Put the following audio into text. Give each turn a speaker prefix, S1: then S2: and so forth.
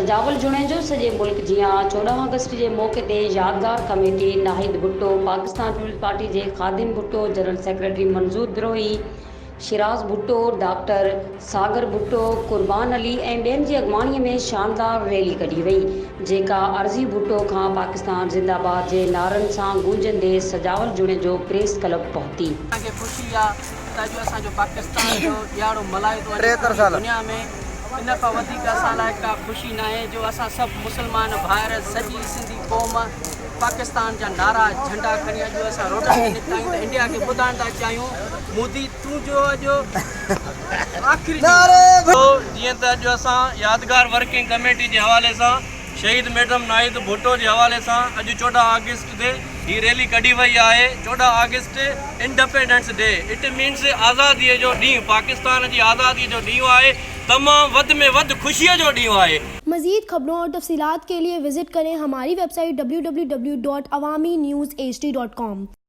S1: सजावल जुणे जो सॼे मुल्क जियां 14 अगस्त जे मौक़े ते यादगार committee Nahid Bhutto, Pakistan Peoples Party जे Khadim Bhutto, general secretary Manzoor Drohi, Shiraz Bhutto, doctor Sagar Bhutto, Qurban Ali ऐं ॿियनि जी अॻवानीअ में शानदार रैली कढी वई, जेका अर्ज़ी भुट्टो खां पाकिस्तान ज़िंदाबाद जे नारनि सां गूंजंदे सजावल जुणे जो प्रेस क्लब पहुती।
S2: ख़ुशी आहे त अॼु असांजो पाकिस्तान जो ॾियारो मल्हायो थो वञे दुनिया में। इन खां वधीक असां लाइ का ख़ुशी न आहे जो असां सभु मुस्लमान भाइर सॼी सिंधी क़ौम पाकिस्तान जा नारा झंडा खणी अॼु असां रोडनि ते निकिता आहियूं त इंडिया खे ॿुधाइण था चाहियूं मोदी तूं जो अॼु आख़िरी जीअं त अॼु असां यादगार वर्किंग कमेटी जे हवाले सां शहीद मैडम नाहिद भुट्टो जे हवाले सां अॼु 14 अगस्त ते ही रैली कढी वई आहे। 14 अगस्त इंडिपेंडेंस डे, इट मीन्स आज़ादीअ जो ॾींहुं, पाकिस्तान जी आज़ादीअ जो ॾींहुं आहे, तमामु वध में वध खुशीअ जो ॾींहुं आहे।
S3: मज़ीद खबरों और तफसीलात के लिए विजिट करें हमारी वेबसाइट www.awamiNewsHD.com।